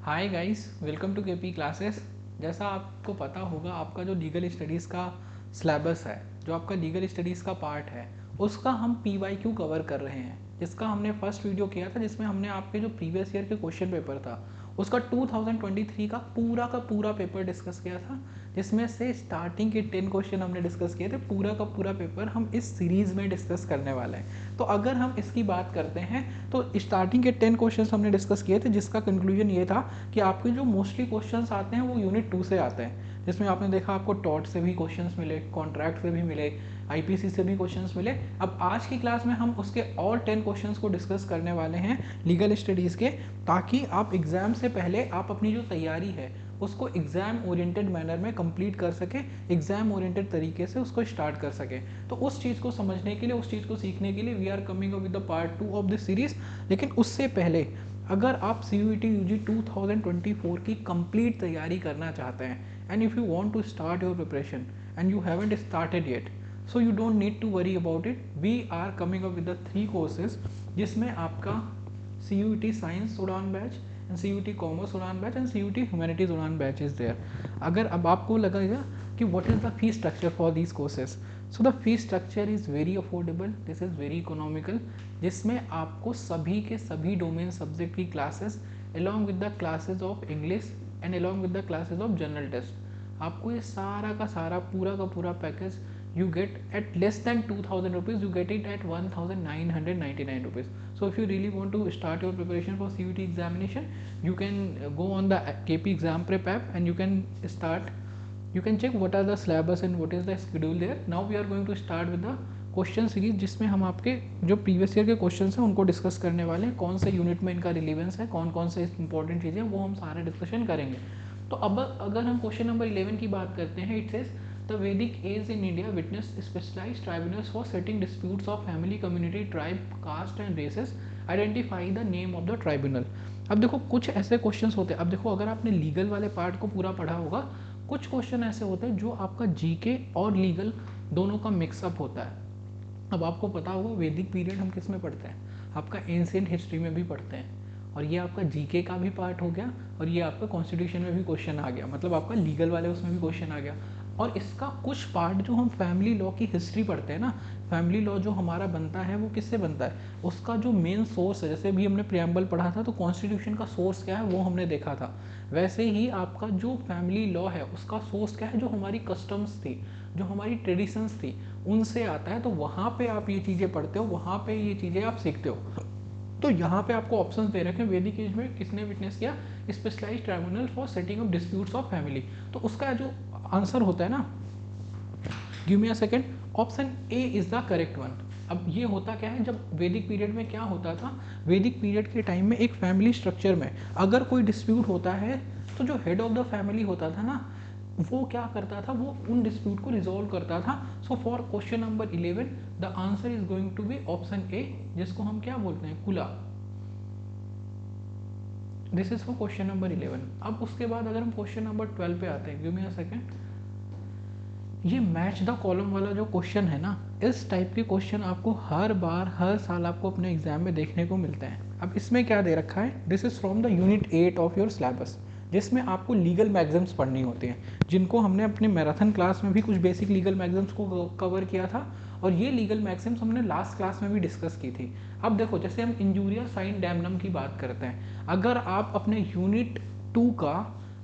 Hi guys, welcome to KP classes. जैसा आपको पता होगा, आपका जो लीगल स्टडीज़ का सिलेबस है, जो आपका लीगल स्टडीज़ का पार्ट है, उसका हम पीवाईक्यू कवर कर रहे हैं। जिसका हमने फर्स्ट वीडियो किया था, जिसमें हमने आपके जो प्रीवियस ईयर के क्वेश्चन पेपर था उसका 2023 का पूरा पेपर डिस्कस किया था, जिसमें से स्टार्टिंग के 10 क्वेश्चन हमने डिस्कस किए थे। पूरा का पूरा पेपर हम इस सीरीज़ में डिस्कस करने वाले हैं। तो अगर हम इसकी बात करते हैं तो स्टार्टिंग के 10 क्वेश्चंस हमने डिस्कस किए थे, जिसका कंक्लूजन ये था कि आपके जो मोस्टली क्वेश्चंस आते हैं वो यूनिट 2 से आते हैं, जिसमें आपने देखा आपको टॉट से भी क्वेश्चंस मिले, कॉन्ट्रैक्ट से भी मिले, आईपीसी से भी क्वेश्चंस मिले। अब आज की क्लास में हम उसके और 10 क्वेश्चंस को डिस्कस करने वाले हैं लीगल स्टडीज़ के, ताकि आप एग्ज़ाम से पहले आप अपनी जो तैयारी है उसको एग्ज़ाम ओरिएंटेड मैनर में कंप्लीट कर सके, एग्ज़ाम ओरिएंटेड तरीके से उसको स्टार्ट कर सके। तो उस चीज़ को समझने के लिए, उस चीज़ को सीखने के लिए we are coming up with the part 2 of this series. लेकिन उससे पहले अगर आप CUET UG 2024 की कंप्लीट तैयारी करना चाहते हैं, and if you want to start your preparation and you haven't started yet, so you don't need to worry about it. We are coming up with the 3 courses, जिसमें आपका CUET science Udaan batch and CUET commerce Udaan batch and CUET humanities Udaan batch is there. अगर अब आपको लगेगा कि what is the fee structure for these courses, so the fee structure is very affordable, this is very economical, जिसमें आपको सभी के सभी डोमेन सब्जेक्ट की classes along with the classes of English and along with the classes of general test, आपको ये सारा का सारा पूरा का पूरा package you get at less than 2000 rupees, you get it at 1999 rupees. So if you really want to start your preparation for CUET examination, you can go on the KP exam prep app and you can start, you can check what are the syllabus and what is the schedule there. Now we are going to start with the question series, जिसमें हम आपके जो previous year के question हैं उनको discuss करने वाले हैं, कौन से यूनिट में इनका रिलीवेंस है, कौन कौन से इंपॉर्टेंट चीज़ें वो हम सारे डिस्कशन करेंगे। तो अब अगर हम क्वेश्चन नंबर 11 की बात करते हैं, it says the Vedic age in India witness specialised tribunals for setting disputes of family, community, tribe, caste and races, identify the name of the tribunal. अब देखो कुछ ऐसे क्वेश्चंस होते हैं, अब देखो अगर आपने लीगल वाले पार्ट को पूरा पढ़ा होगा, कुछ क्वेश्चन ऐसे होते हैं जो आपका जीके और लीगल दोनों का मिक्सअप होता है। अब आपको पता होगा वैदिक पीरियड हम किस में पढ़ते हैं, आपका एंशिएंट हिस्ट्री में भी पढ़ते हैं, और ये आपका जीके का भी पार्ट हो गया, और ये आपका कॉन्स्टिट्यूशन में भी क्वेश्चन आ गया, मतलब आपका लीगल वाले उसमें भी क्वेश्चन आ गया। और इसका कुछ पार्ट जो हम फैमिली लॉ की हिस्ट्री पढ़ते हैं ना, फैमिली लॉ जो हमारा बनता है वो किससे बनता है, उसका जो मेन सोर्स है, जैसे अभी हमने प्रियम्बल पढ़ा था तो कॉन्स्टिट्यूशन का सोर्स क्या है वो हमने देखा था, वैसे ही आपका जो फैमिली लॉ है उसका सोर्स क्या है, जो हमारी कस्टम्स थी, जो हमारी ट्रेडिशंस थी, उनसे आता है। तो वहाँ पे आप ये चीज़ें पढ़ते हो, वहाँ पे ये चीज़ें आप सीखते हो। तो यहाँ पे आपको ऑप्शंस दे रखे हैं, वैदिक एज में किसने विटनेस किया, specialised tribunal for setting up disputes of family. तो उसका जो आंसर होता है ना, give me a second, option A is the correct one. अब ये होता क्या है, जब वैदिक पीरियड में क्या होता था, वैदिक पीरियड के टाइम में एक फैमिली स्ट्रक्चर में अगर कोई डिस्प्यूट होता है तो जो हेड ऑफ द फैमिली होता था ना, वो क्या करता था, वो उन डिस्प्यूट को रिजोल्व करता था। So for question number 11 the answer is going to be option A, जिसको हम क्या बोलते हैं, Kula. This is for question number 11। अब उसके बाद अगर हम क्वेश्चन नंबर 12 पे आते हैं, गिव मी अ सेकंड, ये मैच द कॉलम वाला जो क्वेश्चन है ना, इस टाइप के क्वेश्चन आपको हर बार हर साल आपको अपने एग्जाम में देखने को मिलते हैं। अब इसमें क्या दे रखा है, this is from the unit 8 of your syllabus, जिसमें आपको लीगल मैगज़म्स पढ़नी होती हैं, जिनको हमने अपने मैराथन क्लास में भी कुछ बेसिक लीगल मैगज़म्स को कवर किया था, और ये लीगल मैगज़म्स हमने लास्ट क्लास में भी डिस्कस की थी। अब देखो, जैसे हम इंजूरिया साइन डैमनम की बात करते हैं, अगर आप अपने यूनिट 2 का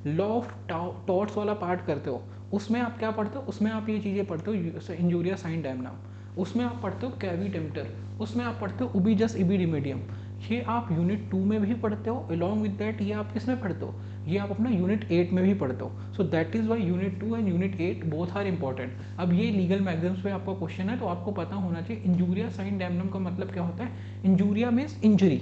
लॉ ऑफ टॉर्ट्स वाला पार्ट करते हो, उसमें आप क्या पढ़ते हो, उसमें आप ये चीज़ें पढ़ते हो, इंजूरिया साइन डैमनम, उसमें आप पढ़ते हो कैवी टेम्पटर, उसमें आप पढ़ते हो उबीजस इबी रिमेडियम, ये आप यूनिट 2 में भी पढ़ते हो, अलॉन्ग विद दैट ये आप किसमें पढ़ते हो, ये आप अपना यूनिट 8 में भी पढ़ते हो। So that is why unit 2 and unit 8 both are important. अब ये लीगल मैगज़म्स पे आपका क्वेश्चन है, तो आपको पता होना चाहिए इंजूरिया साइन डैमनम का मतलब क्या होता है। इंजूरिया मीन्स इंजरी,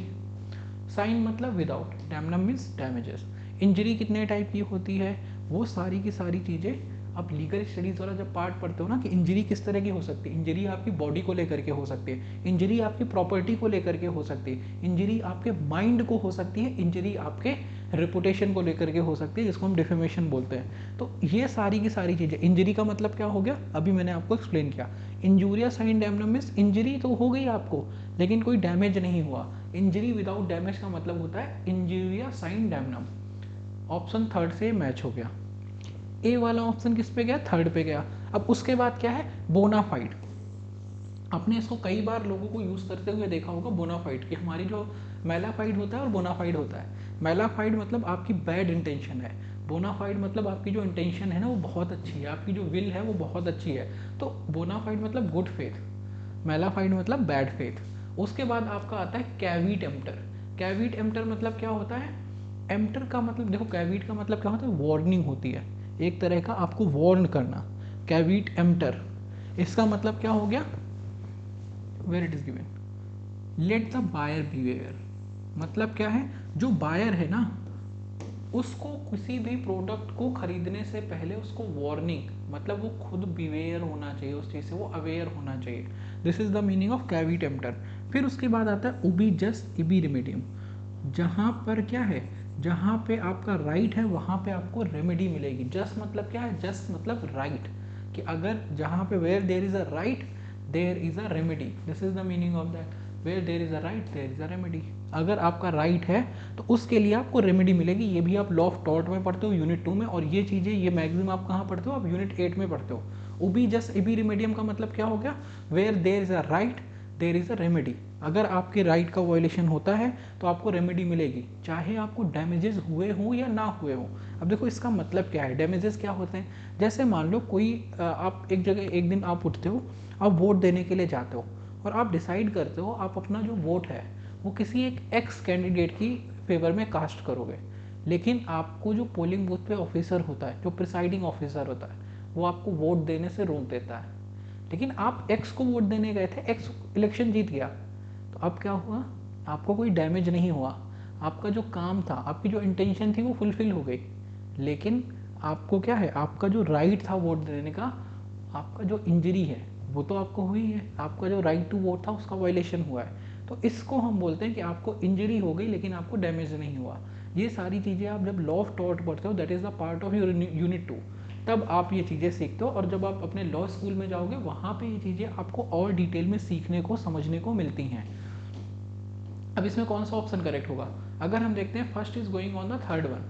साइन मतलब without, damnum means damages. Injury कितने टाइप की होती है, वो सारी की सारी चीज़ें आप लीगल स्टडीज़ वाला जब पार्ट पढ़ते हो ना, कि इंजरी किस तरह की हो सकती है, इंजरी आपकी बॉडी को लेकर के हो सकती है, इंजरी आपकी प्रॉपर्टी को लेकर के हो सकती है, इंजरी आपके माइंड को हो सकती है, इंजरी आपके रेपुटेशन को लेकर के हो सकती है, जिसको हम डिफेमेशन बोलते हैं। तो ये सारी की सारी चीज़ें, इंजरी का मतलब क्या हो गया, अभी मैंने आपको एक्सप्लेन किया। Injuria sine damnum means injury तो हो गई आपको, लेकिन कोई डैमेज नहीं हुआ। इंजरी विदाउट डैमेज का मतलब होता है injuria sine damnum. Option third से मैच हो गया। ए वाला ऑप्शन किस पे गया, थर्ड पे गया। अब उसके बाद क्या है, बोनाफाइड। आपने इसको कई बार लोगों को यूज़ करते हुए देखा होगा, बोनाफाइड, कि हमारी जो मेलाफाइड होता है और बोनाफाइड होता है। मेलाफाइड मतलब आपकी बैड इंटेंशन है, बोनाफाइड मतलब आपकी जो इंटेंशन है ना वो बहुत अच्छी है, आपकी जो विल है वो बहुत अच्छी है। तो बोनाफाइड मतलब गुड फेथ, मेलाफाइड मतलब बैड फेथ। उसके बाद आपका आता है कैविट एम्प्टर। कैविट एम्प्टर मतलब क्या होता है, एम्प्टर का मतलब देखो, कैविट का मतलब क्या होता है, वार्निंग होती है, एक तरह का आपको वार्न करना। कैविट एम्प्टर, इसका मतलब क्या हो गया, where it is given let the buyer behaviour. मतलब क्या है, जो बायर है ना उसको किसी भी प्रोडक्ट को खरीदने से पहले उसको वार्निंग, मतलब वो खुद बिवेयर होना चाहिए उस चीज़ से, वो अवेयर होना चाहिए। This is the meaning of caveat emptor. फिर उसके बाद आता है उबी जस्ट इबी रेमेडियम। जहाँ पर क्या है, जहाँ पे आपका राइट है वहाँ पे आपको रेमेडी मिलेगी। जस्ट मतलब क्या है, जस्ट मतलब राइट, कि अगर जहाँ पे where there is a right there is a remedy, this is the meaning of that, where there is a right there is a remedy. अगर आपका राइट है तो उसके लिए आपको रेमेडी मिलेगी। ये भी आप लॉ ऑफ टॉर्ट में पढ़ते हो यूनिट 2 में, और ये चीज़ें ये मैक्सिमम आप कहाँ पढ़ते हो, आप यूनिट 8 में पढ़ते हो। उबी जस्ट इबी रेमेडियम का मतलब क्या हो गया, where there is a right there is a remedy. अगर आपके राइट का वायलेशन होता है तो आपको रेमेडी मिलेगी, चाहे आपको डैमेजेस हुए हों या ना हुए हों। अब देखो इसका मतलब क्या है, डैमेजेस क्या होते हैं, जैसे मान लो कोई आप एक जगह एक दिन आप उठते हो, आप वोट देने के लिए जाते हो और आप डिसाइड करते हो आप अपना जो वोट है वो किसी एक एक्स कैंडिडेट की फेवर में कास्ट करोगे, लेकिन आपको जो पोलिंग बूथ पे ऑफिसर होता है, जो प्रिसाइडिंग ऑफिसर होता है, वो आपको वोट देने से रोक देता है। लेकिन आप एक्स को वोट देने गए थे, एक्स इलेक्शन जीत गया, तो अब क्या हुआ, आपको कोई डैमेज नहीं हुआ, आपका जो काम था, आपकी जो इंटेंशन थी वो फुलफिल हो गई। लेकिन आपको क्या है, आपका जो राइट था वोट देने का, आपका जो इंजरी है वो तो आपको हुई है, आपका जो राइट टू वोट था उसका वायलेशन हुआ है। तो इसको हम बोलते हैं कि आपको इंजरी हो गई लेकिन आपको डैमेज नहीं हुआ। ये सारी चीज़ें आप जब लॉ ऑफ टॉर्ट पढ़ते हो, that is the part of your unit 2, तब आप ये चीज़ें सीखते हो। और जब आप अपने लॉ स्कूल में जाओगे वहाँ पे ये चीज़ें आपको और डिटेल में सीखने को, समझने को मिलती हैं। अब इसमें कौन सा ऑप्शन करेक्ट होगा, अगर हम देखते हैं first is going on the third one,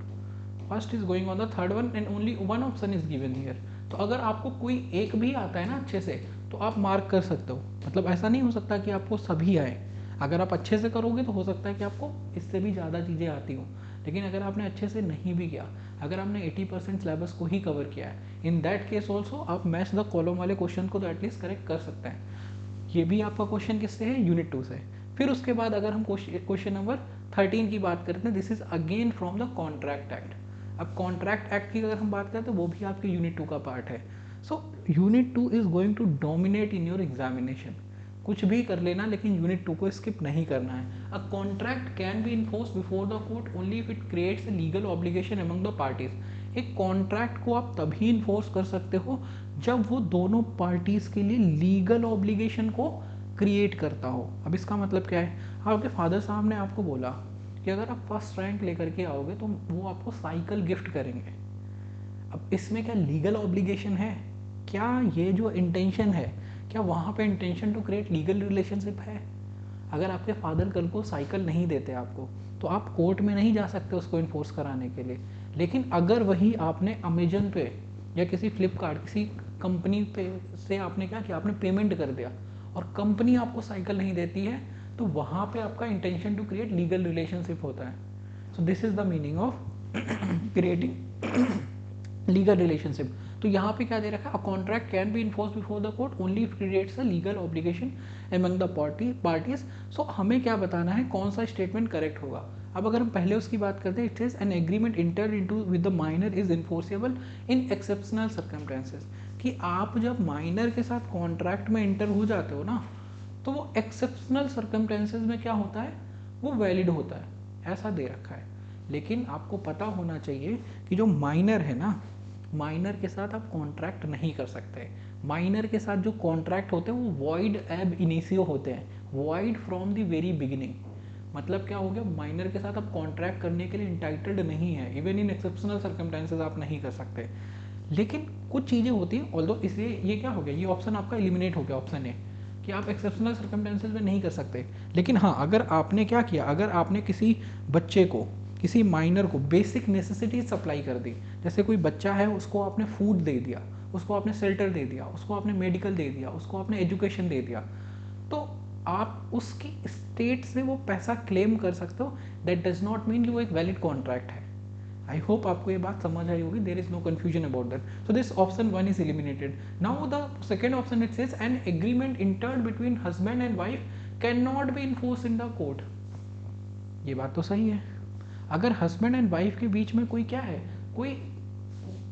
first is going on the third one and only one option is given here. तो अगर आपको कोई एक भी आता है ना अच्छे से तो आप मार्क कर सकते हो, मतलब ऐसा नहीं हो सकता कि आपको सभी आए। अगर आप अच्छे से करोगे तो हो सकता है कि आपको इससे भी ज़्यादा चीज़ें आती हों, लेकिन अगर आपने अच्छे से नहीं भी किया, अगर आपने 80% सिलेबस को ही कवर किया है, इन दैट केस ऑल्सो आप मैच द कॉलम वाले क्वेश्चन को तो एटलीस्ट करेक्ट कर सकते हैं। ये भी आपका क्वेश्चन किससे है, यूनिट 2 से। फिर उसके बाद अगर हम क्वेश्चन नंबर 13 की बात करते हैं, this is again from the contract act. अब कॉन्ट्रैक्ट एक्ट की अगर हम बात करें तो वो भी आपके यूनिट 2 का पार्ट है। So unit 2 is going to dominate in your examination. कुछ भी कर लेना लेकिन यूनिट 2 को स्किप नहीं करना है। A contract can be enforce before the court only if it creates a legal obligation among the parties. एक कॉन्ट्रैक्ट को आप तभी इन्फोर्स कर सकते हो जब वो दोनों पार्टीज के लिए लीगल ऑब्लिगेशन को क्रिएट करता हो। अब इसका मतलब क्या है, आपके फादर साहब ने आपको बोला कि अगर आप फर्स्ट रैंक लेकर के आओगे तो वो आपको साइकिल गिफ्ट करेंगे। अब इसमें क्या लीगल ऑब्लिगेशन है, क्या ये जो इंटेंशन है, क्या वहाँ पे intention to create legal relationship है। अगर आपके फादर कल को साइकिल नहीं देते आपको तो आप कोर्ट में नहीं जा सकते उसको इन्फोर्स कराने के लिए। लेकिन अगर वही आपने अमेजन पे या किसी फ्लिपकार्ट किसी कंपनी पे से आपने क्या किया, आपने पेमेंट कर दिया और कंपनी आपको साइकिल नहीं देती है, तो वहाँ पे आपका intention to create legal relationship होता है। So this is the meaning of creating legal relationship. तो यहाँ पे क्या दे रखा है, a contract can be enforce before the court only if creates a legal obligation among the parties. So हमें क्या बताना है, कौन सा स्टेटमेंट करेक्ट होगा। अब अगर हम पहले उसकी बात करते हैं, it is an agreement entered into with the minor is enforceable in exceptional circumstances. कि आप जब माइनर के साथ कॉन्ट्रैक्ट में इंटर हो जाते हो ना, तो वो एक्सेप्शनल सर्कमस्टेंसेस में क्या होता है, वो वैलिड होता है, ऐसा दे रखा है। लेकिन आपको पता होना चाहिए कि जो माइनर है ना, माइनर के साथ आप कॉन्ट्रैक्ट नहीं कर सकते। माइनर के साथ जो कॉन्ट्रैक्ट होते हैं वो वॉइड एब इनिशियो होते हैं, void from the very beginning. मतलब क्या हो गया, माइनर के साथ आप कॉन्ट्रैक्ट करने के लिए इंटाइटल्ड नहीं है, इवन इन एक्सेप्शनल सर्कमस्टेंसेस आप नहीं कर सकते। लेकिन कुछ चीज़ें होती हैं, ऑल्दो इसलिए ये क्या हो गया, ये ऑप्शन आपका एलिमिनेट हो गया, ऑप्शन ए, कि आप एक्सेप्शनल सर्कमस्टेंसेस में नहीं कर सकते। लेकिन हाँ, अगर आपने क्या किया, अगर आपने किसी बच्चे को किसी माइनर को बेसिक नेसेसिटीज सप्लाई कर दी, जैसे कोई बच्चा है उसको आपने फूड दे दिया, उसको आपने शेल्टर दे दिया, उसको आपने मेडिकल दे दिया, उसको आपने एजुकेशन दे दिया, तो आप उसकी स्टेट से वो पैसा क्लेम कर सकते हो। दैट डज नॉट मीन कि वो एक वैलिड कॉन्ट्रैक्ट है। आई होप आपको ये बात समझ आई होगी। There is no confusion about that. So this option 1 is eliminated. Now the second option it says an agreement entered between husband and wife can not be enforce in the court. ये बात तो सही है। अगर husband and wife के बीच में कोई क्या है, कोई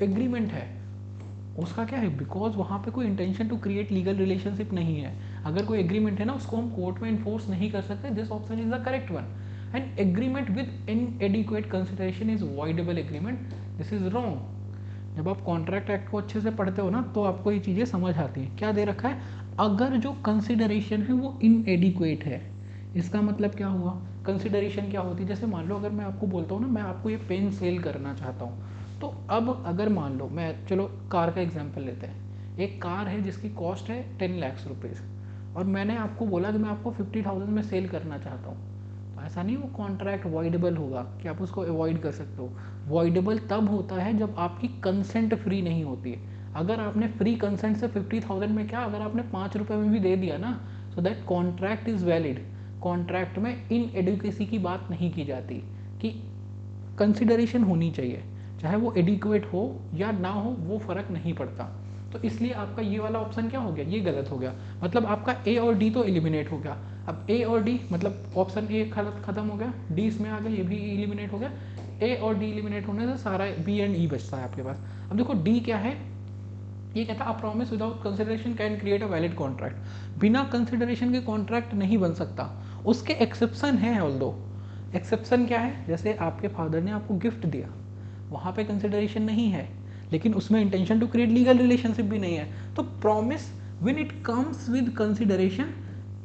एग्रीमेंट है, उसका क्या है, बिकॉज वहाँ पे कोई intention to create legal relationship नहीं है, अगर कोई एग्रीमेंट है ना उसको हम कोर्ट में इन्फोर्स नहीं कर सकते। This option is the correct one. And agreement with इनएडिक्वेट consideration is voidable agreement, this is wrong. जब आप कॉन्ट्रैक्ट एक्ट को अच्छे से पढ़ते हो ना तो आपको ये चीज़ें समझ आती हैं। क्या दे रखा है, अगर जो कंसिडरेशन है वो इनएडिक्वेट है, इसका मतलब क्या हुआ, कंसिडरेशन क्या होती है, जैसे मान लो अगर मैं आपको बोलता हूँ ना मैं आपको ये पेन सेल करना चाहता हूँ, तो अब अगर मान लो मैं, चलो कार का एग्जांपल लेते हैं, एक कार है जिसकी कॉस्ट है 10 लाख रुपीज़ और मैंने आपको बोला कि मैं आपको 50,000 में सेल करना चाहता हूँ, तो ऐसा नहीं वो कॉन्ट्रैक्ट वॉइडेबल होगा कि आप उसको अवॉइड कर सकते हो। वॉइडेबल तब होता है जब आपकी कंसेंट फ्री नहीं होती है। अगर आपने फ्री कंसेंट से 50,000 में क्या, अगर आपने 5 रुपये में भी दे दिया ना, so that contract is valid. Contract में इन एडुकेसी की बात नहीं की जाती कि कंसिडरेशन होनी चाहिए, चाहे वो एडिक्वेट हो या ना हो वो फ़र्क नहीं पड़ता। तो इसलिए आपका ये वाला ऑप्शन क्या हो गया, ये गलत हो गया। मतलब आपका ए और डी तो एलिमिनेट हो गया। अब ए और डी मतलब ऑप्शन ए खत्म हो गया, डी इसमें आ गया, ये भी एलिमिनेट हो गया। ए और डी एलिमिनेट होने से सारा बी एंड ई बचता है आपके पास। अब देखो डी क्या है, ये कहता है a promise without consideration can create a valid contract. बिना कंसिडरेशन के कॉन्ट्रैक्ट नहीं बन सकता, उसके एक्सेप्शन है। ऑल्दो एक्सेप्शन क्या है, जैसे आपके फादर ने आपको गिफ्ट दिया, वहाँ पे कंसिडरेशन नहीं है, लेकिन उसमें intention to create legal relationship भी नहीं है। तो promise when it comes with consideration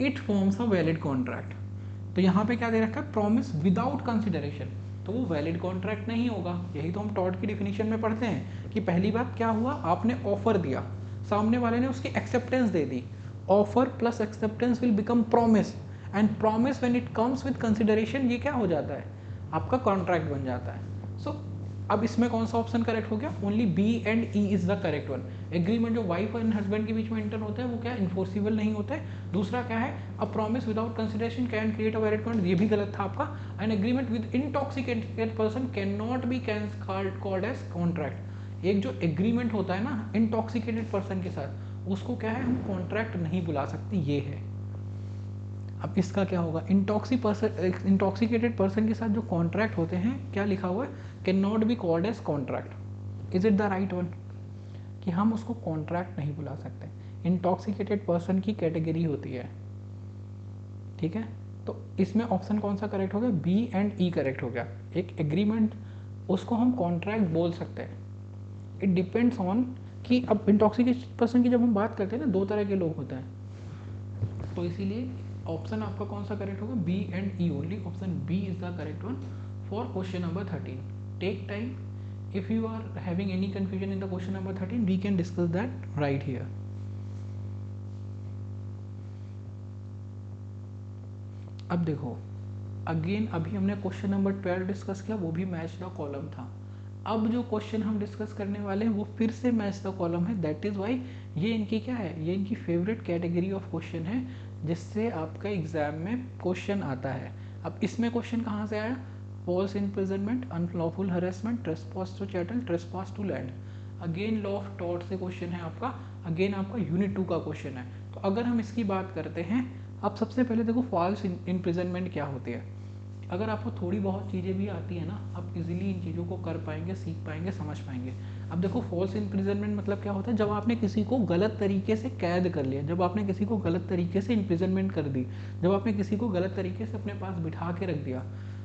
it forms a valid contract. तो यहाँ पे क्या दे रखा है, प्रॉमिस विदाउट कंसिडरेशन, तो वो वैलिड कॉन्ट्रैक्ट नहीं होगा। यही तो हम टॉर्ट की डिफिनीशन में पढ़ते हैं कि पहली बात क्या हुआ, आपने ऑफर दिया, सामने वाले ने उसकी acceptance they the, offer plus acceptance will become promise, and promise when it comes with consideration ये क्या हो जाता है, आपका कॉन्ट्रैक्ट बन जाता है। सो अब इसमें कौन सा ऑप्शन करेक्ट हो गया, only B and E is the correct one. Agreement जो वाइफ एंड हस्बैंड के बीच में इंटर होता है वो क्या इन्फोर्सिबल नहीं होता है। दूसरा क्या है, a promise without consideration can create a valid contract, ये भी गलत था आपका। An agreement with intoxicated person can not be called as contract. एक जो एग्रीमेंट होता है ना इंटॉक्सिकेटेड पर्सन के साथ, उसको क्या है हम कॉन्ट्रैक्ट नहीं बुला सकते, ये है। अब इसका क्या होगा, इंटॉक्सिकेटेड पर्सन के साथ जो कॉन्ट्रैक्ट होते हैं, क्या लिखा हुआ है, can not be called as contract. Is it the right one, कि हम उसको कॉन्ट्रैक्ट नहीं बुला सकते, इंटॉक्सिकेटेड पर्सन की कैटेगरी होती है, ठीक है। तो इसमें ऑप्शन कौन सा करेक्ट हो गया, बी एंड ई करेक्ट हो गया। एक एग्रीमेंट उसको हम कॉन्ट्रैक्ट बोल सकते हैं, इट डिपेंड्स ऑन कि अब इंटॉक्सिकेटेड पर्सन की जब हम बात करते हैं ना, दो तरह के लोग होते हैं, तो इसीलिए ऑप्शन आपका कौन सा करेक्ट होगा, B and E only. Option B is the correct one for question number 13। Take time, if you are having any confusion in the question number 13 we can discuss that right here. अब देखो again, अभी हमने question number 12 discuss किया, वो भी match the column था। अब जो क्वेश्चन हम डिस्कस करने वाले हैं वो फिर से मैच द कॉलम है। दैट इज वाई ये इनकी क्या है, ये इनकी फेवरेट कैटेगरी ऑफ क्वेश्चन है जिससे आपका एग्जाम में क्वेश्चन आता है। अब इसमें क्वेश्चन कहाँ से आया, false imprisonment, unlawful harassment, trespass to chattel, trespass to land. Again law of tort से क्वेश्चन है आपका, अगेन आपका यूनिट 2 का क्वेश्चन है। तो अगर हम इसकी बात करते हैं, अब सबसे पहले देखो फॉल्स इम्प्रिजनमेंट क्या होती है। अगर आपको थोड़ी बहुत चीज़ें भी आती है ना, आप इजीली इन चीज़ों को कर पाएंगे, सीख पाएंगे, समझ पाएंगे। अब देखो फॉल्स इम्प्रिजनमेंट मतलब क्या होता है, जब आपने किसी को गलत तरीके से कैद कर लिया, जब आपने किसी को गलत तरीके से इम्प्रिजनमेंट कर दी, जब आपने किसी को गलत तरीके से अपने पास बिठा के रख दिया।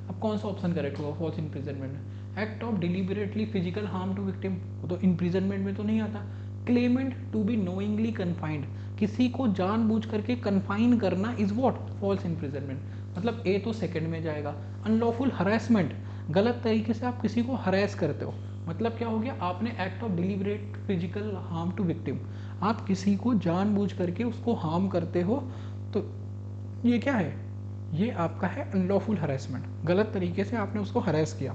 अब कौन सा ऑप्शन करेक्ट होगा false imprisonment, act of deliberately physical harm to victim, वो तो इम्प्रिजनमेंट में तो नहीं आता। Claimant to be knowingly confined, किसी को जानबूझ करके कन्फाइन करना इज व्हाट, फॉल्स इम्प्रिजनमेंट, मतलब ए तो सेकंड में जाएगा। अनलॉफुल हरासमेंट, गलत तरीके से आप किसी को हरास करते हो, मतलब क्या हो गया, आपने act of deliberate physical harm to victim, आप किसी को जानबूझ करके उसको हार्म करते हो, तो ये क्या है, ये आपका है अनलॉफुल हरेसमेंट, गलत तरीके से आपने उसको हरेस किया।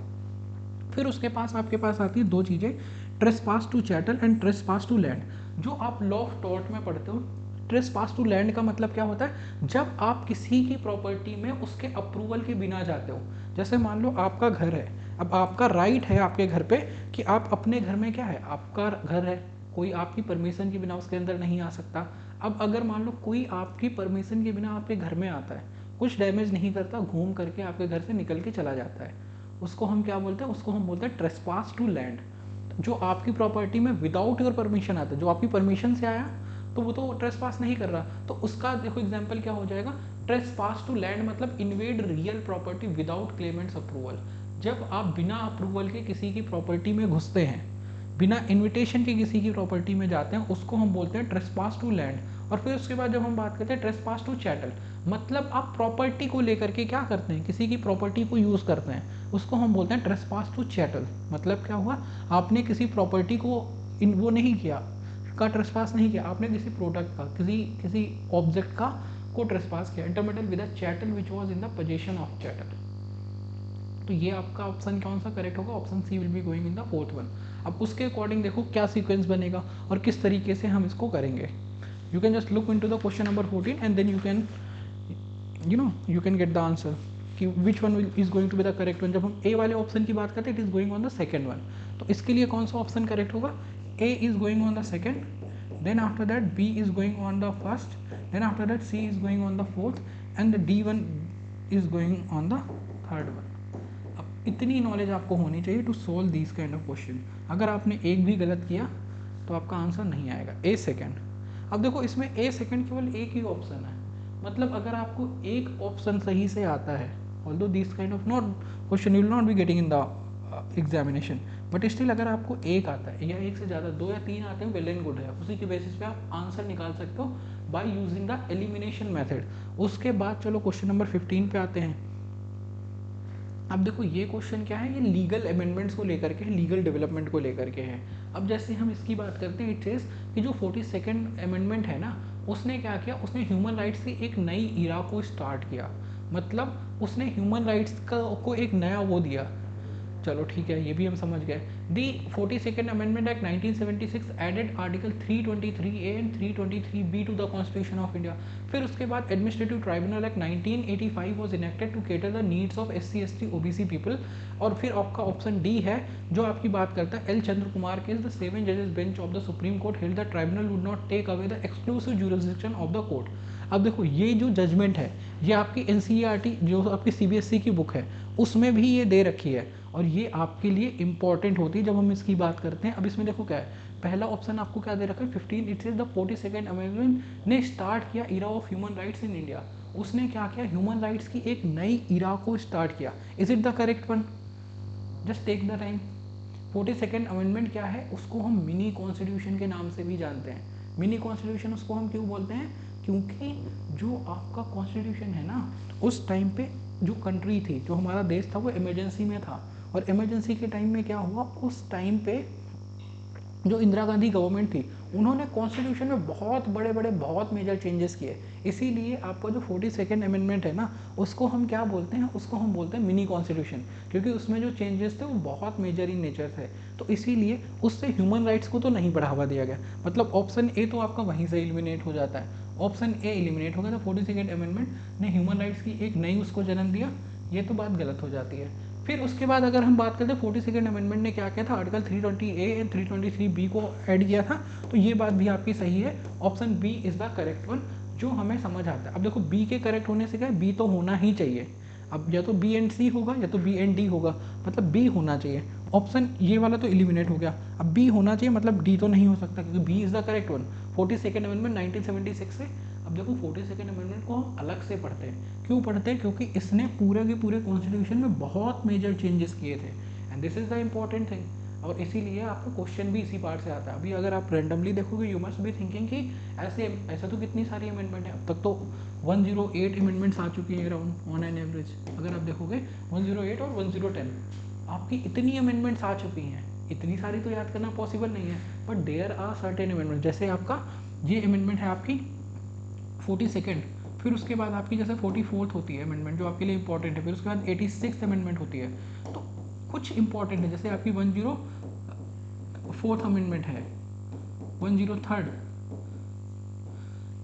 फिर उसके पास आपके पास आती है दो चीज़ें, trespass to chattel and trespass to land. जो आप लॉ ऑफ टॉर्ट में पढ़ते हो, ट्रेसपास टू लैंड का मतलब क्या होता है, जब आप किसी की प्रॉपर्टी में उसके अप्रूवल के बिना जाते हो। जैसे मान लो आपका घर है, अब आपका राइट है आपके घर पे कि आप अपने घर में, क्या है, आपका घर है, कोई आपकी परमिशन के बिना उसके अंदर नहीं आ सकता। अब अगर मान लो कोई आपकी परमिशन के बिना आपके घर में आता है, कुछ डैमेज नहीं करता, घूम करके आपके घर से निकल के चला जाता है, उसको हम क्या बोलते हैं, उसको हम बोलते हैं ट्रेसपास टू लैंड। जो आपकी प्रॉपर्टी में विदाउट योर परमिशन आता है, जो आपकी परमिशन से आया तो वो तो ट्रेसपास नहीं कर रहा, तो उसका देखो एग्जांपल क्या हो जाएगा, ट्रेसपास टू लैंड मतलब invade real property without Clements approval. जब आप बिना अप्रूवल के किसी की प्रॉपर्टी में घुसते हैं, बिना इन्विटेशन के किसी की प्रॉपर्टी में जाते हैं, उसको हम बोलते हैं ट्रेसपास टू लैंड। और फिर उसके बाद जब हम बात करते हैं ट्रेसपास टू चैटल, मतलब आप प्रॉपर्टी को लेकर के क्या करते हैं, किसी की प्रॉपर्टी को यूज़ करते हैं, उसको हम बोलते हैं ट्रेसपास टू चैटल। मतलब क्या हुआ, आपने किसी प्रॉपर्टी को वो नहीं किया, का ट्रेसपास नहीं किया, आपने किसी प्रोडक्ट का, किसी ऑब्जेक्ट का को ट्रेसपास किया, intermediate with a chattel which was in the position of chattel. तो ये आपका ऑप्शन कौन सा करेक्ट होगा, option C will be going in the fourth one. अब उसके अकॉर्डिंग देखो क्या सीक्वेंस बनेगा और किस तरीके से हम इसको करेंगे। You can just look into the question number 14 and then you can get the answer कि which one is going to be the correct one. जब हम ए वाले ऑप्शन की बात करते हैं, it is going on the second one, तो इसके लिए कौन सा ऑप्शन करेक्ट होगा, A is going on the second, then after that B is going on the first, then after that C is going on the fourth and the D1 is going on the third one। अब इतनी knowledge आपको होनी चाहिए to solve this kind of question. अगर आपने एक भी गलत किया तो आपका आंसर नहीं आएगा। ए सेकेंड, अब देखो इसमें ए सेकेंड केवल एक ही ऑप्शन है, मतलब अगर आपको एक ऑप्शन सही से आता है, although this kind of not question you will not be getting in the examination, but still अगर आपको एक आता है या एक से ज़्यादा, दो या तीन आते हैं, वेल एंड गुड है, उसी के बेसिस पे आप आंसर निकाल सकते हो by using the elimination method. उसके बाद चलो क्वेश्चन नंबर 15 पे आते हैं। अब देखो ये क्वेश्चन क्या है, ये लीगल अमेंडमेंट्स को लेकर के है, लीगल डेवलपमेंट को लेकर के है। अब जैसे हम इसकी बात करते हैं, इट सेज कि जो 42nd अमेंडमेंट है ना, उसने क्या किया, उसने ह्यूमन राइट्स की एक नई इरा को स्टार्ट किया, मतलब उसने ह्यूमन राइट्स को एक नया वो दिया। चलो ठीक है, ये भी हम समझ गए। The 42nd amendment act 1976 added article 323A and 323B to the constitution of India. फिर उसके बाद administrative tribunal act 1985 was enacted to cater the needs of SC ST OBC people. और फिर आपका ऑप्शन डी है जो आपकी बात करता है L Chandra Kumar case, the 7 जजेस bench of the supreme court held the tribunal would not take away the exclusive jurisdiction of the court. अब देखो ये जो जजमेंट है, ये आपकी NCERT जो आपकी CBSE की बुक है उसमें भी ये दे रखी है, और ये आपके लिए इंपॉर्टेंट होती है जब हम इसकी बात करते हैं। अब इसमें देखो क्या है, पहला ऑप्शन आपको क्या दे रखा है 15, it is the 42nd amendment ने स्टार्ट किया era of human rights in India. उसने क्या किया, ह्यूमन राइट्स की एक नई इरा को स्टार्ट किया। Is it the correct one, just take the time. 42nd amendment क्या है, उसको हम मिनी कॉन्स्टिट्यूशन के नाम से भी जानते हैं। मिनी कॉन्स्टिट्यूशन उसको हम क्यों बोलते हैं, क्योंकि जो आपका कॉन्स्टिट्यूशन है ना, उस टाइम पे जो कंट्री थी, जो हमारा देश था, वो इमरजेंसी में था, और इमरजेंसी के टाइम में क्या हुआ, उस टाइम पे जो इंदिरा गांधी गवर्नमेंट थी, उन्होंने कॉन्स्टिट्यूशन में बहुत बड़े बड़े बहुत मेजर चेंजेस किए। इसीलिए आपका जो 42nd अमेंडमेंट है ना, उसको हम क्या बोलते हैं, उसको हम बोलते हैं मिनी कॉन्स्टिट्यूशन, क्योंकि उसमें जो चेंजेस थे वो बहुत मेजर इन नेचर थे। तो इसीलिए उससे ह्यूमन राइट्स को तो नहीं बढ़ावा दिया गया, मतलब ऑप्शन ए तो आपका वहीं से एलिमिनेट हो जाता है, ऑप्शन ए एलिमिनेट हो गया। तो 42nd अमेंडमेंट ने ह्यूमन राइट्स की एक नई उसको जन्म दिया, ये तो बात गलत हो जाती है। फिर उसके बाद अगर हम बात करते हैं 42nd अमेंडमेंट ने क्या किया था, आर्टिकल 320A एंड 323B को ऐड किया था, तो ये बात भी आपकी सही है, option B is the correct one, जो हमें समझ आता है। अब देखो बी के करेक्ट होने से क्या है, बी तो होना ही चाहिए। अब या तो बी एंड सी होगा या तो बी एंड डी होगा, मतलब बी होना चाहिए। ऑप्शन ये वाला तो एलिमिनेट हो गया, अब बी होना चाहिए, मतलब डी तो नहीं हो सकता, क्योंकि B is the correct one. 42nd amendment 1976 से। अब देखो 42nd अमेंडमेंट को हम अलग से पढ़ते हैं, क्यों पढ़ते हैं, क्योंकि इसने पूरे के पूरे कॉन्स्टिट्यूशन में बहुत मेजर चेंजेस किए थे, and this is the important thing. और इसीलिए आपका क्वेश्चन भी इसी पार्ट से आता है। अभी अगर आप रैंडमली देखोगे, यू मस्ट बी थिंकिंग कि ऐसे तो कितनी सारी अमेंडमेंट है, अब तक तो 108 अमेंडमेंट्स आ चुकी हैं अराउंड ऑन एन एवरेज। अगर आप देखोगे 108 और 1010 आपकी इतनी अमेंडमेंट्स आ चुकी हैं, इतनी सारी तो याद करना पॉसिबल नहीं है, but there are certain amendment. जैसे आपका ये अमेंडमेंट है आपकी 42nd, फिर उसके बाद आपकी जैसे 44th होती है अमेंडमेंट जो आपके लिए इंपॉर्टेंट है, फिर उसके बाद 86th अमेंडमेंट होती है। तो कुछ इंपॉर्टेंट है, जैसे आपकी 104th अमेंडमेंट है, 103rd,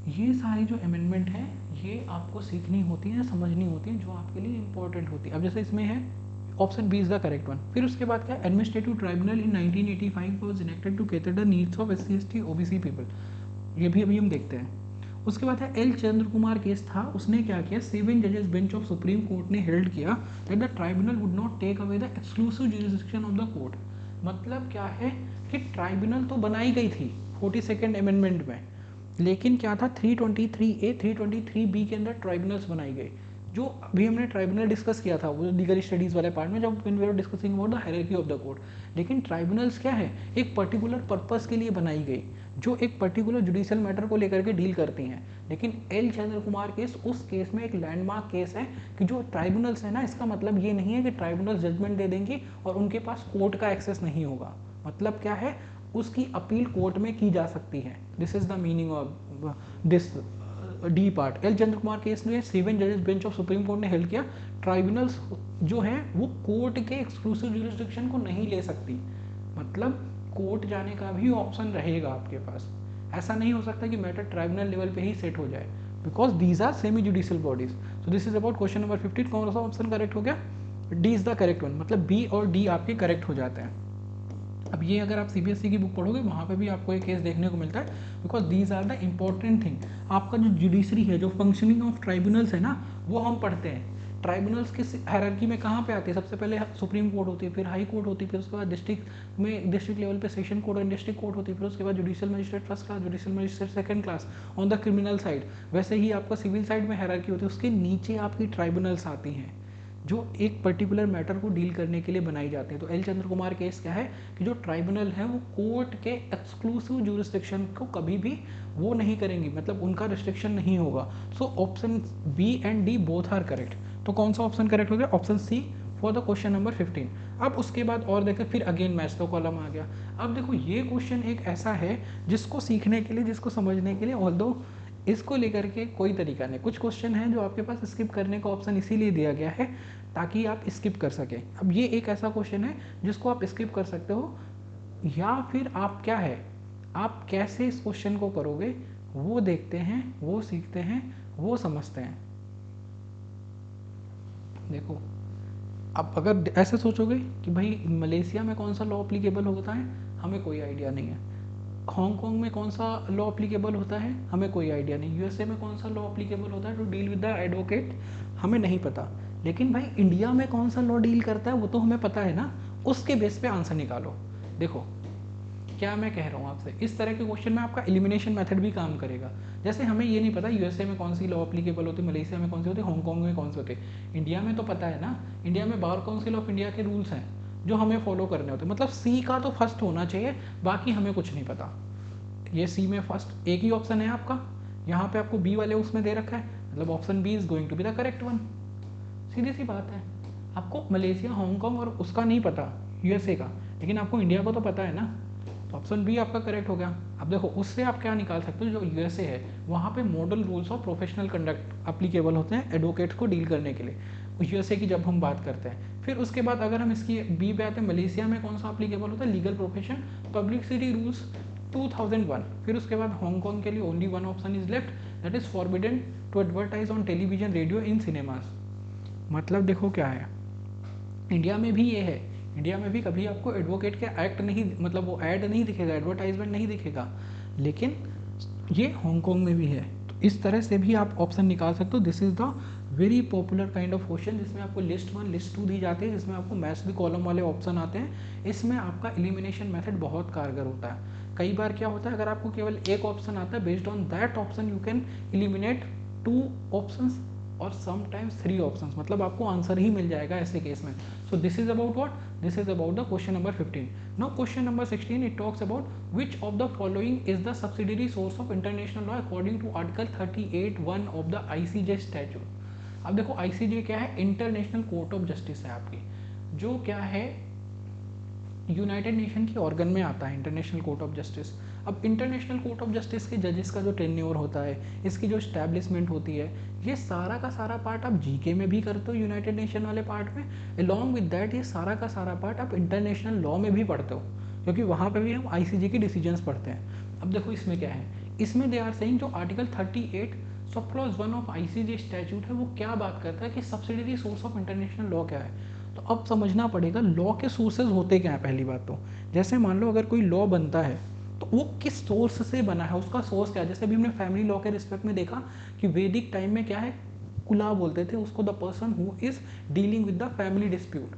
ये सारी जो अमेंडमेंट है ये आपको सीखनी होती है, समझनी होती है, जो आपके लिए इंपॉर्टेंट होती है। अब जैसे इसमें है option B is the correct one. फिर उसके बाद क्या, administrative tribunal in 1985 was enacted to cater the needs of SC/ST OBC people, ये भी अभी हम देखते हैं। उसके बाद है एल चंद्र कुमार केस था, उसने क्या किया, 7 जजेस बेंच ऑफ सुप्रीम कोर्ट ने हेल्ड किया that the tribunal would not take away the exclusive jurisdiction of the court. मतलब क्या है कि ट्राइब्यूनल तो बनाई गई थी 42nd अमेंडमेंट में, लेकिन क्या था 323A 323B के अंदर ट्राइब्यूनल्स बनाई गई, जो अभी हमने ट्राइब्यूनल डिस्कस किया था वो लीगल स्टडीज़ वाले पार्ट में, जब we were discussing about the hierarchy of the court. लेकिन ट्राइब्यूनल्स क्या है, एक पर्टिकुलर पर्पस के लिए बनाई गई, जो एक पर्टिकुलर जुडिशियल मैटर को लेकर के डील करती हैं। लेकिन एल चंद्र कुमार केस उस केस में एक लैंडमार्क केस है कि जो ट्राइब्यूनल्स है ना, इसका मतलब ये नहीं है कि ट्राइब्यूनल्स जजमेंट दे देंगे और उनके पास कोर्ट का एक्सेस नहीं होगा। मतलब क्या है, उसकी अपील कोर्ट में की जा सकती है। This is the meaning of this D part. L Chandra Kumar case में 7 जजेस बेंच ऑफ सुप्रीम कोर्ट ने हेल्ड किया, ट्राइब्यूनल्स जो है वो कोर्ट के एक्सक्लूसिव ज्यूरिसडिक्शन को नहीं ले सकती। मतलब कोर्ट जाने का भी ऑप्शन रहेगा आपके पास। ऐसा नहीं हो सकता कि मैटर ट्राइब्यूनल लेवल पे ही सेट हो जाए, because these are semi judicial bodies. So this is about question number 15। कौन सा ऑप्शन करेक्ट हो गया, D is the correct one, मतलब बी और डी आपके करेक्ट हो जाते हैं। अब ये अगर आप CBSE की बुक पढ़ोगे वहाँ पे भी आपको एक केस देखने को मिलता है, because these are the important thing. आपका जो जुडिशरी है, जो फंक्शनिंग ऑफ ट्राइब्यूनल्स है ना, वो हम पढ़ते हैं। ट्राइब्यूनल्स की हायरार्की में कहाँ पे आती है, सबसे पहले सुप्रीम कोर्ट होती है, फिर हाई कोर्ट होती है, फिर उसके बाद डिस्ट्रिक्ट में, डिस्ट्रिक्ट लेवल पे सेशन कोर्ट और डिस्ट्रिक्ट कोर्ट होती है, फिर उसके बाद judicial magistrate first class, judicial magistrate second class on the criminal side. वैसे ही आपका सिविल साइड में हायरार्की होती है, उसके नीचे आपकी ट्राइब्यूनल्स आती हैं जो एक पर्टिकुलर मैटर को डील करने के लिए बनाई जाती है। तो एल चंद्र कुमार केस क्या है कि जो ट्राइब्यूनल है वो कोर्ट के एक्सक्लूसिव ज्यूरिसडिक्शन को कभी भी वो नहीं करेंगी, मतलब उनका रिस्ट्रिक्शन नहीं होगा। So option B and D both are correct. तो कौन सा ऑप्शन करेक्ट हो गया, option C for the question number 15। अब उसके बाद और देखें, फिर अगेन मैथ्स का कॉलम आ गया। अब देखो ये क्वेश्चन एक ऐसा है जिसको सीखने के लिए, जिसको समझने के लिए, ऑल्दो इसको लेकर के कोई तरीका नहीं। कुछ क्वेश्चन है जो आपके पास स्किप करने का ऑप्शन इसीलिए दिया गया है ताकि आप स्किप कर सकें। अब ये एक ऐसा क्वेश्चन है जिसको आप स्किप कर सकते हो, या फिर आप क्या है, आप कैसे इस क्वेश्चन को करोगे वो देखते हैं, वो सीखते हैं, वो समझते हैं। देखो, अब अगर ऐसे सोचोगे कि भाई मलेशिया में कौन सा लॉ अप्लीकेबल होता है, हमें कोई आइडिया नहीं है। हांगकांग में कौन सा लॉ अप्लीकेबल होता है, हमें कोई आइडिया नहीं। USA में कौन सा लॉ अप्लीकेबल होता है to deal with the advocate, हमें नहीं पता। लेकिन भाई इंडिया में कौन सा लॉ डील करता है वो तो हमें पता है ना, उसके बेस पे आंसर निकालो। देखो क्या मैं कह रहा हूँ आपसे, इस तरह के क्वेश्चन में आपका एलिमिनेशन मेथड भी काम करेगा। जैसे हमें ये नहीं पता USA में कौन सी लॉ अप्लीकेबल होती है, मलेशिया में कौन सी होती है, हांगकांग में कौन से होते हैं, इंडिया में तो पता है ना। इंडिया में बार काउंसिल ऑफ इंडिया के रूल्स हैं जो हमें फॉलो करने होते हैं। मतलब सी का तो फर्स्ट होना चाहिए, बाकी हमें कुछ नहीं पता। ये सी में फर्स्ट एक ही ऑप्शन है आपका, यहाँ पे आपको बी वाले उसमें दे रखा है, मतलब option B is going to be the correct one. सीधी सी बात है। आपको मलेशिया, हांगकांग और उसका नहीं पता USA का, लेकिन आपको इंडिया को तो पता है ना, तो ऑप्शन बी आपका करेक्ट हो गया। अब देखो उससे आप क्या निकाल सकते हो, जो USA है वहाँ पे model rules of professional conduct applicable होते हैं एडवोकेट्स को डील करने के लिए, USA की जब हम बात करते हैं। फिर उसके बाद अगर हम इसकी बी पे आते हैं, मलेशिया में कौन सा अप्लीकेबल होता है, लीगल प्रोफेशन पब्लिसिटी रूल्स 2001। फिर उसके बाद हांगकांग के लिए only one option is left, that is forbidden to advertise on television, radio, in cinemas. मतलब देखो क्या है, इंडिया में भी ये है, इंडिया में भी कभी आपको एडवोकेट के एक्ट नहीं, मतलब वो ऐड नहीं दिखेगा, एडवर्टाइजमेंट नहीं दिखेगा, लेकिन ये हांगकांग में भी है। तो इस तरह से भी आप ऑप्शन निकाल सकते हो। This is the very popular kind of question, जिसमें आपको लिस्ट 1 लिस्ट 2 दी जाती है, जिसमें आपको मैथ्स भी कॉलम वाले ऑप्शन आते हैं। इसमें आपका एलिमिनेशन मेथड बहुत कारगर होता है। कई बार क्या होता है, अगर आपको केवल एक ऑप्शन आता है, based on that option you can eliminate 2 options और समटाइम्स 3 ऑप्शंस, मतलब आपको आंसर ही मिल जाएगा ऐसे केस में। So this is about what, this is about the question number 15। Now question number 16 it talks about which of the following is the subsidiary source of international law according to article 38(1) of the ICJ statute. अब देखो ICJ क्या है, international court of justice है आपकी, जो क्या है United nation की ऑर्गन में आता है इंटरनेशनल कोर्ट ऑफ जस्टिस। अब इंटरनेशनल कोर्ट ऑफ जस्टिस के जजेस का जो टेन्योर होता है, इसकी जो स्टैब्लिशमेंट होती है, ये सारा का सारा पार्ट आप जीके में भी करते हो यूनाइटेड नेशन वाले पार्ट में, अलॉन्ग विद दैट ये सारा का सारा पार्ट आप इंटरनेशनल लॉ में भी पढ़ते हो, क्योंकि वहाँ पे भी हम आईसीजे की डिसीजंस पढ़ते हैं। अब देखो इसमें क्या है, इसमें दे आर सेइंग जो article 38 sub clause 1 of ICJ statute है, वो क्या बात करता है कि subsidiary source of international law क्या है। तो अब समझना पड़ेगा लॉ के सोर्सेज होते क्या है। पहली बात तो जैसे मान लो अगर कोई लॉ बनता है तो वो किस सोर्स से बना है, उसका सोर्स क्या है। जैसे अभी हमने फैमिली लॉ के रिस्पेक्ट में देखा कि वैदिक टाइम में क्या है, कुला बोलते थे उसको, the person who is dealing with the family dispute.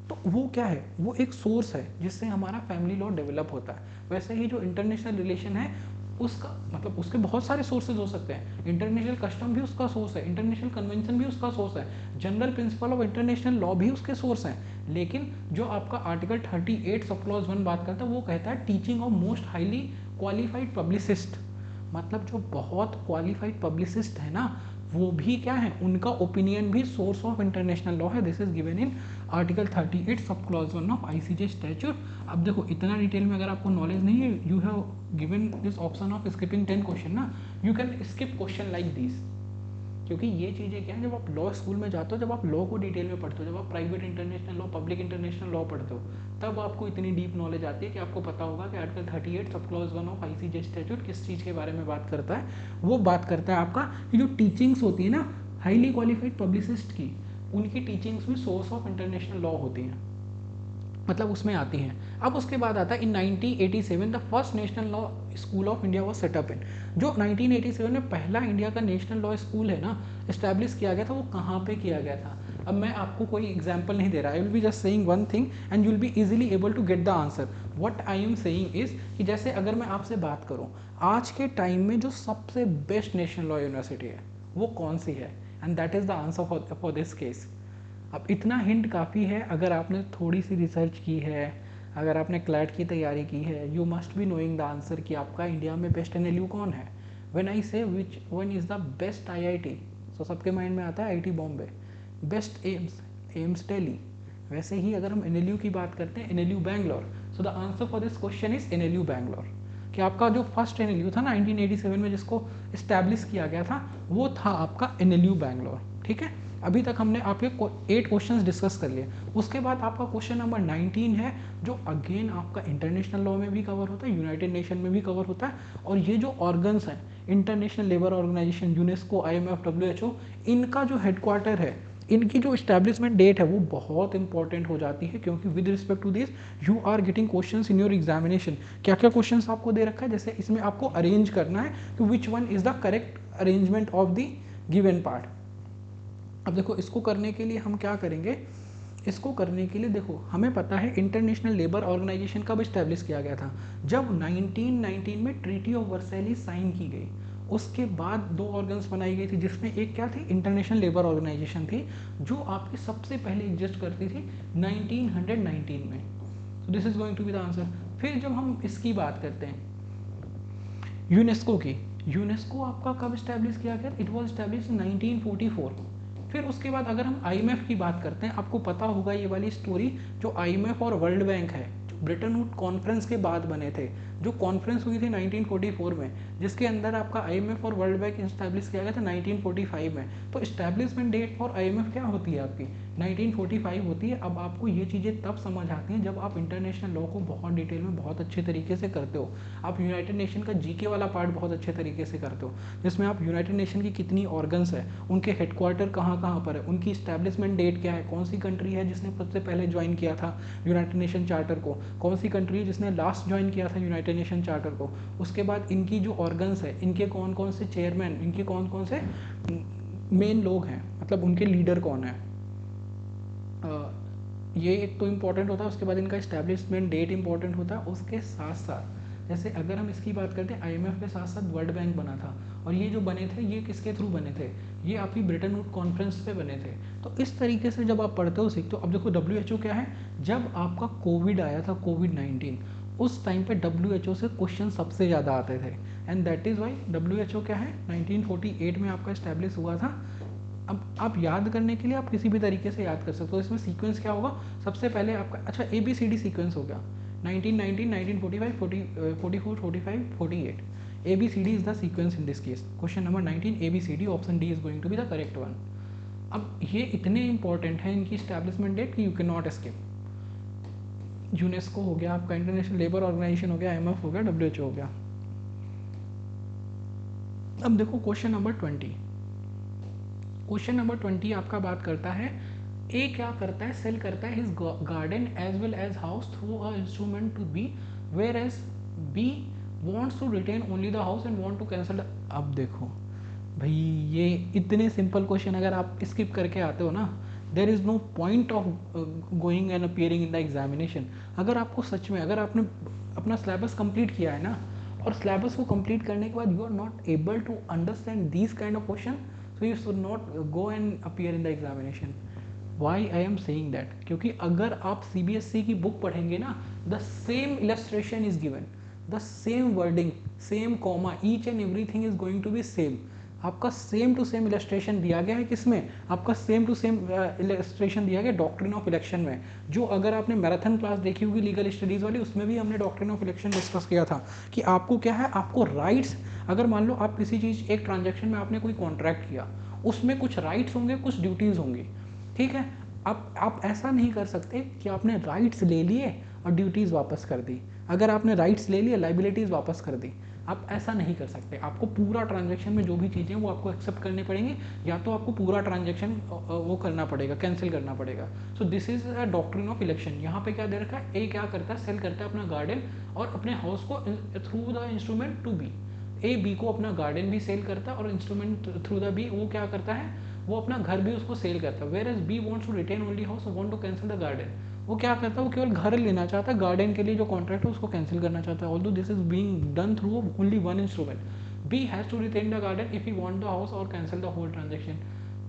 तो वो क्या है, वो एक सोर्स है जिससे हमारा फैमिली लॉ डेवलप होता है। वैसे ही जो इंटरनेशनल रिलेशन है उसका मतलब उसके बहुत सारे सोर्सेज हो सकते हैं। इंटरनेशनल कस्टम भी उसका सोर्स है, इंटरनेशनल कन्वेंशन भी उसका सोर्स है, general principle of international law भी उसके सोर्स हैं। लेकिन जो आपका आर्टिकल 38 सब क्लॉज 1 बात करता है वो कहता है teaching of most highly qualified publicist, मतलब जो बहुत क्वालिफाइड पब्लिसिस्ट है ना, वो भी क्या है, उनका ओपिनियन भी सोर्स ऑफ इंटरनेशनल लॉ है। This is given in article 38 sub clause 1 of ICJ statute. अब देखो इतना डिटेल में अगर आपको नॉलेज नहीं है, you have given this option of skipping 10 question ना, you can skip question like this, क्योंकि ये चीज़ें क्या है, जब आप लॉ स्कूल में जाते हो, जब आप लॉ को डिटेल में पढ़ते हो, जब आप private international law, public international law पढ़ते हो, तब आपको इतनी डीप नॉलेज आती है कि आपको पता होगा कि article 38 sub clause 1 of ICJ statute किस चीज़ के बारे में बात करता है। वो बात करता है आपका कि जो टीचिंग्स होती है ना हाईली क्वालिफाइड पब्लिसिस्ट की, उनकी टीचिंग्स भी सोर्स ऑफ इंटरनेशनल लॉ होती हैं, मतलब उसमें आती हैं। अब उसके बाद आता है in 1987 the first national law school of India was set up in. जो 1987 में पहला इंडिया का नेशनल लॉ स्कूल है ना इस्टेब्लिश किया गया था, वो कहाँ पे किया गया था। अब मैं आपको कोई एग्जाम्पल नहीं दे रहा, I will be just saying one thing and you will be easily able to get the answer. What I am saying is कि जैसे अगर मैं आपसे बात करूँ आज के टाइम में जो सबसे बेस्ट नेशनल लॉ यूनिवर्सिटी है वो कौन सी है, and that is the answer for this case. अब इतना हिंट काफ़ी है, अगर आपने थोड़ी सी रिसर्च की है, अगर आपने क्लैट की तैयारी की है, you must be knowing the answer कि आपका इंडिया में बेस्ट एनएलयू कौन है। When I say which one is the best IIT, so सबके माइंड में आता है IIT Bombay, best AIIMS Delhi. वैसे ही अगर हम एनएलयू की बात करते हैं, NLU Bangalore, so the answer for this question is NLU Bangalore. कि आपका जो फर्स्ट एनएलयू था ना 1987 में जिसको इस्टेब्लिश किया गया था, वो था आपका एनएलयू बैंगलोर। ठीक है, अभी तक हमने आपके 8 क्वेश्चंस डिस्कस कर लिए। उसके बाद आपका क्वेश्चन नंबर 19 है, जो अगेन आपका इंटरनेशनल लॉ में भी कवर होता है, यूनाइटेड नेशन में भी कवर होता है। और ये जो ऑर्गन्स हैं, international labour organisation, UNESCO, IMF, WHO, इनका जो हेडक्वार्टर है, इनकी जो इस्टेब्लिशमेंट डेट है वो बहुत इंपॉर्टेंट हो जाती है, क्योंकि with respect to this you are getting questions in your examination. क्या क्या क्वेश्चंस आपको दे रखा है, जैसे इसमें आपको अरेंज करना है कि which one is the correct arrangement of the given part. अब देखो इसको करने के लिए हम क्या करेंगे, इसको करने के लिए देखो हमें पता है इंटरनेशनल लेबर ऑर्गेनाइजेशन कब इस्टेब्लिश किया गया था, जब 1919 में ट्रीटी ऑफ वर्साइली साइन की गई। उसके बाद 2 ऑर्गन्स बनाई गई थी, जिसमें एक क्या थी, इंटरनेशनल लेबर ऑर्गेनाइजेशन थी, जो आपकी सबसे पहले एग्जिस्ट करती थी 1919 में। So this is going to be the answer. फिर जब हम इसकी बात करते हैं यूनेस्को की, यूनेस्को आपका कब इस्टेब्लिश किया गया, इट वॉज इस्टेब्लिश 1944। फिर उसके बाद अगर हम आईएमएफ की बात करते हैं, आपको पता होगा ये वाली स्टोरी, जो आईएमएफ और वर्ल्ड बैंक है, जो ब्रिटेन वुड कॉन्फ्रेंस के बाद बने थे, जो कॉन्फ्रेंस हुई थी 1944 में, जिसके अंदर आपका आईएमएफ और वर्ल्ड बैंक इस्टेब्लिश किया गया था 1945 में। तो इस्टेब्लिशमेंट डेट फॉर आईएमएफ क्या होती है आपकी, 1945 होती है। अब आपको ये चीज़ें तब समझ आती हैं जब आप इंटरनेशनल लॉ को बहुत डिटेल में बहुत अच्छे तरीके से करते हो। आप यूनाइटेड नेशन का जीके वाला पार्ट बहुत अच्छे तरीके से करते हो, जिसमें आप यूनाइटेड नेशन की कितनी ऑर्गन्स है, उनके हेडक्वार्टर कहाँ कहाँ पर है, उनकी इस्टेब्लिशमेंट डेट क्या है, कौन सी कंट्री है जिसने सबसे पहले ज्वाइन किया था यूनाइटेड नेशन चार्टर को, कौन सी कंट्री है जिसने लास्ट ज्वाइन किया था यूनाइटेड नेशन चार्टर को। उसके बाद इनकी जो ऑर्गन्स है, इनके कौन कौन से चेयरमैन, इनके कौन कौन से मेन लोग हैं, मतलब उनके लीडर कौन है, ये एक तो इम्पॉर्टेंट होता है। उसके बाद इनका इस्टेब्लिशमेंट डेट इंपॉर्टेंट होता है। उसके साथ साथ जैसे अगर हम इसकी बात करते हैं, आईएमएफ के साथ साथ वर्ल्ड बैंक बना था, और ये जो बने थे ये किसके थ्रू बने थे, ये आपकी ब्रिटेन वुड कॉन्फ्रेंस पे बने थे। तो इस तरीके से जब आप पढ़ते हो सीखते हो। अब देखो डब्ल्यूएचओ क्या है, जब आपका कोविड आया था, कोविड-19, उस टाइम पे डब्ल्यूएचओ से क्वेश्चन सबसे ज़्यादा आते थे, and that is Y WHO क्या है 1948 में आपका इस्टेब्लिश हुआ था। अब आप याद करने के लिए आप किसी भी तरीके से याद कर सकते हो। इसमें सीक्वेंस क्या होगा, सबसे पहले आपका, अच्छा ABCD सीक्वेंस हो गया, 1919, 1945, 44, 45, 48. ABCD is the sequence in this case. Question number 19 ABCD, option D is going to be the correct one. अब ये इतने इंपॉर्टेंट है इनकी स्टैब्लिशमेंट डेट कि you can not escape. UNESCO हो गया आपका, इंटरनेशनल लेबर ऑर्गेनाइजेशन हो गया, IMF हो गया, WHO हो गया। अब देखो क्वेश्चन नंबर 20। क्वेश्चन नंबर 20 आपका बात करता है ए क्या करता है, सेल करता है his garden as well as house through a instrument to be, whereas B wants to retain only the house and want to cancel. अब देखो भाई ये इतने सिंपल क्वेश्चन अगर आप स्किप करके आते हो ना, there is no point of going and appearing in the examination. अगर आपको सच में, अगर आपने अपना सिलेबस कंप्लीट किया है ना, और सिलेबस को कंप्लीट करने के बाद you are not able to understand these kind of question, so you should not go and appear in the examination. Why I am saying that, क्योंकि अगर आप CBSE की बुक पढ़ेंगे ना, the same illustration is given, the same wording, same comma, each and everything is going to be same. आपका same to same illustration दिया गया है किसमें, आपका सेम टू सेम इलस्ट्रेशन दिया गया डॉक्ट्रिन ऑफ इलेक्शन में। जो अगर आपने मैराथन क्लास देखी होगी लीगल स्टडीज़ वाली, उसमें भी हमने डॉक्ट्रिन ऑफ इलेक्शन डिस्कस किया था कि आपको क्या है, आपको राइट्स, अगर मान लो आप किसी चीज़, एक ट्रांजेक्शन में आपने कोई कॉन्ट्रैक्ट किया, उसमें कुछ राइट्स होंगे, कुछ ड्यूटीज़ होंगी, ठीक है। अब आप ऐसा नहीं कर सकते कि आपने राइट्स ले लिए और ड्यूटीज़ वापस कर दी, अगर आपने राइट्स ले लिए लाइबिलिटीज़ वापस कर दी, आप ऐसा नहीं कर सकते। आपको पूरा ट्रांजैक्शन में जो भी चीज़ें वो आपको एक्सेप्ट करनी पड़ेंगी, या तो आपको पूरा ट्रांजैक्शन वो करना पड़ेगा, कैंसिल करना पड़ेगा। सो this is a doctrine of election. यहाँ पे क्या दे रखा है, ए क्या करता है, सेल करता है अपना गार्डन और अपने हाउस को through the instrument to be. A B को अपना गार्डन भी सेल करता है और इंस्ट्रूमेंट थ्रू द बी वो क्या करता है, वो अपना घर भी उसको सेल करता है। Whereas B wants to retain only house, want to cancel the garden, वो क्या करता है, वो केवल घर लेना चाहता है, गार्डन के लिए जो कॉन्ट्रैक्ट है उसको कैंसिल करना चाहता है। Although this is being done through only one instrument, B has to retain the garden if he want the house or cancel the whole transaction.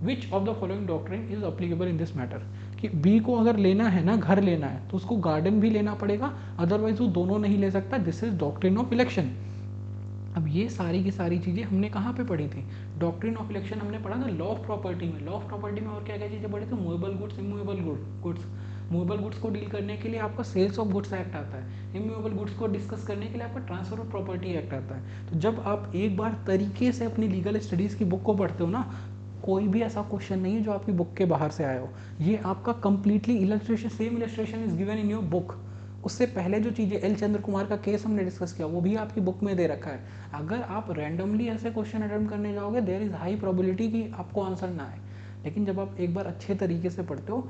Which of the following doctrine is applicable in this matter, कि B को अगर लेना है ना, घर लेना है, तो उसको गार्डन भी लेना पड़ेगा, अदरवाइज वो दोनों नहीं ले सकता। This is doctrine of election. अब ये सारी की सारी चीज़ें हमने कहाँ पे पढ़ी थी, डॉक्ट्रिन ऑफ इलेक्शन हमने पढ़ा था लॉ ऑफ प्रॉपर्टी में। लॉ ऑफ प्रॉपर्टी में और क्या क्या चीज़ें पढ़ी थी, movable goods, immovable goods. Movable goods को डील करने के लिए आपका सेल्स ऑफ गुड्स एक्ट आता है, इमूवेबल गुड्स को डिस्कस करने के लिए आपका ट्रांसफर ऑफ प्रॉपर्टी एक्ट आता है। तो जब आप एक बार तरीके से अपनी लीगल स्टडीज़ की बुक को पढ़ते हो ना, कोई भी ऐसा क्वेश्चन नहीं है जो आपकी बुक के बाहर से आया हो। ये आपका completely illustration, same illustration is given in your book. उससे पहले जो चीज़ें एल चंद्र कुमार का केस हमने डिस्कस किया, वो भी आपकी बुक में दे रखा है। अगर आप रैंडमली ऐसे क्वेश्चन अटेम्प्ट करने जाओगे, देयर इज़ हाई प्रोबेबिलिटी कि आपको आंसर ना आए। लेकिन जब आप एक बार अच्छे तरीके से पढ़ते हो,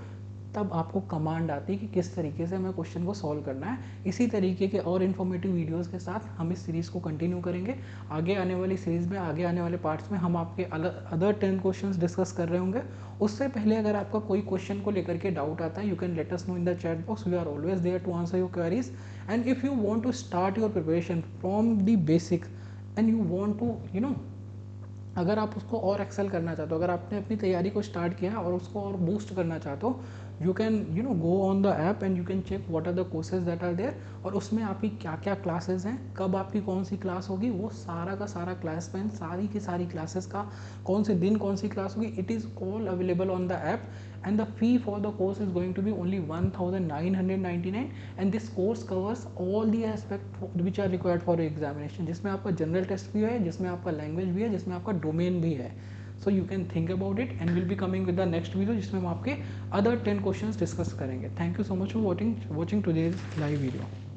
तब आपको कमांड आती है कि किस तरीके से हमें क्वेश्चन को सॉल्व करना है। इसी तरीके के और इन्फॉर्मेटिव वीडियोस के साथ हम इस सीरीज़ को कंटिन्यू करेंगे। आगे आने वाली सीरीज़ में, आगे आने वाले पार्ट्स में हम आपके अदर 10 क्वेश्चंस डिस्कस कर रहे होंगे। उससे पहले अगर आपका कोई क्वेश्चन को लेकर के डाउट आता है, you can let us know in the chat box. We are always there to answer your queries. And if you want to start your preparation from the basic and you want to अगर आप उसको और Excel करना चाहते हो, अगर आपने अपनी तैयारी को स्टार्ट किया और उसको और बूस्ट करना चाहते हो, you can go on the app and you can check what are the courses that are there. और उसमें आपकी क्या क्या क्लासेस हैं, कब आपकी कौन सी क्लास होगी, वो सारा का सारा क्लास प्लान, सारी की सारी क्लासेस का कौन से दिन कौन सी क्लास होगी, it is all available on the app. and the fee for the course is going to be only 1999 and this course covers all the aspects which are required for examination, जिसमें आपका general test भी है, जिसमें आपका language भी है, जिसमें आपका डोमेन भी है। So you can think about it and will be coming with the next video, जिसमें हम आपके अदर 10 क्वेश्चंस डिस्कस करेंगे। Thank you so much for watching today's live video.